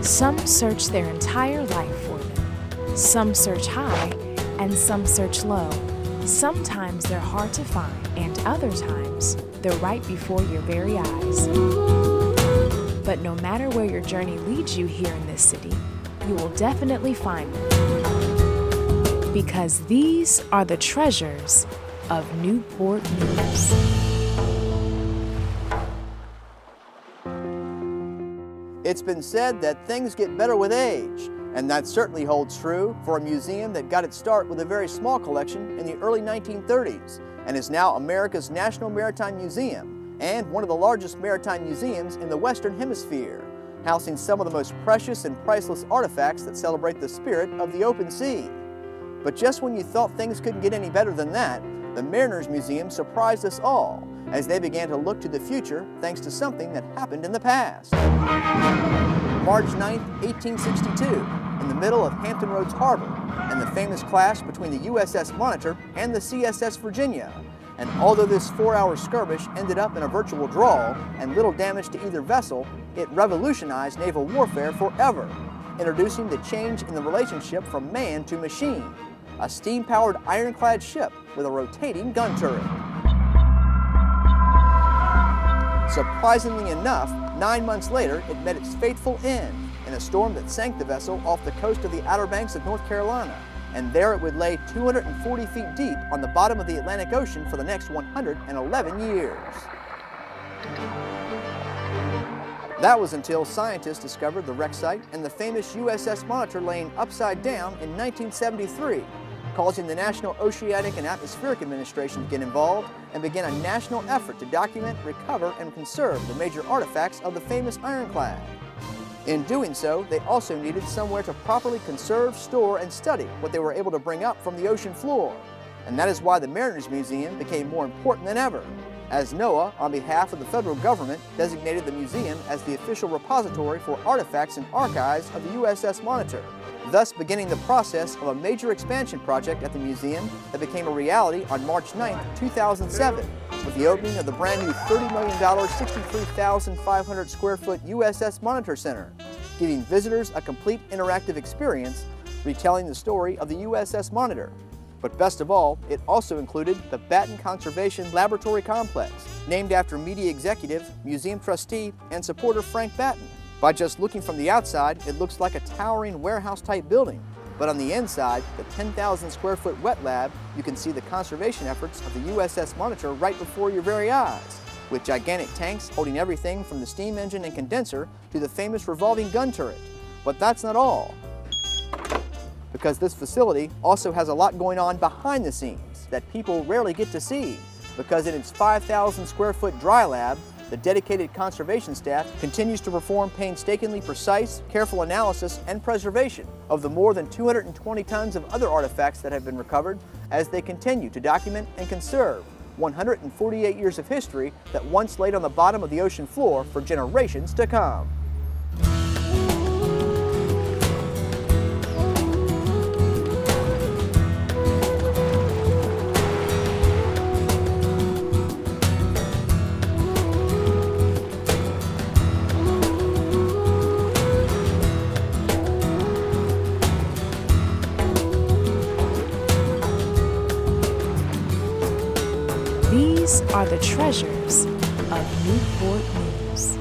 Some search their entire life for them. Some search high and some search low. Sometimes they're hard to find, and other times they're right before your very eyes. But no matter where your journey leads you here in this city, you will definitely find them. Because these are the treasures of Newport News. It's been said that things get better with age, and that certainly holds true for a museum that got its start with a very small collection in the early 1930s and is now America's National Maritime Museum and one of the largest maritime museums in the Western Hemisphere, housing some of the most precious and priceless artifacts that celebrate the spirit of the open sea. But just when you thought things couldn't get any better than that, the Mariners Museum surprised us all as they began to look to the future thanks to something that happened in the past. March 9, 1862, in the middle of Hampton Roads Harbor, and the famous clash between the USS Monitor and the CSS Virginia. And although this 4-hour skirmish ended up in a virtual draw and little damage to either vessel, it revolutionized naval warfare forever, introducing the change in the relationship from man to machine, a steam-powered ironclad ship with a rotating gun turret. Surprisingly enough, 9 months later, it met its fateful end in a storm that sank the vessel off the coast of the Outer Banks of North Carolina, and there it would lay 240 feet deep on the bottom of the Atlantic Ocean for the next 111 years. That was until scientists discovered the wreck site and the famous USS Monitor laying upside down in 1973, causing the National Oceanic and Atmospheric Administration to get involved and begin a national effort to document, recover, and conserve the major artifacts of the famous ironclad. In doing so, they also needed somewhere to properly conserve, store, and study what they were able to bring up from the ocean floor. And that is why the Mariners Museum became more important than ever, as NOAA, on behalf of the federal government, designated the museum as the official repository for artifacts and archives of the USS Monitor, thus beginning the process of a major expansion project at the museum that became a reality on March 9, 2007, with the opening of the brand new $30 million, 63,500 square foot USS Monitor Center, giving visitors a complete interactive experience retelling the story of the USS Monitor. But best of all, it also included the Batten Conservation Laboratory Complex, named after media executive, museum trustee, and supporter Frank Batten. By just looking from the outside, it looks like a towering warehouse-type building. But on the inside, the 10,000 square foot wet lab, you can see the conservation efforts of the USS Monitor right before your very eyes, with gigantic tanks holding everything from the steam engine and condenser to the famous revolving gun turret. But that's not all, because this facility also has a lot going on behind the scenes that people rarely get to see, because in its 5,000 square foot dry lab, the dedicated conservation staff continues to perform painstakingly precise, careful analysis and preservation of the more than 220 tons of other artifacts that have been recovered as they continue to document and conserve 148 years of history that once laid on the bottom of the ocean floor for generations to come. These are the treasures of Newport News.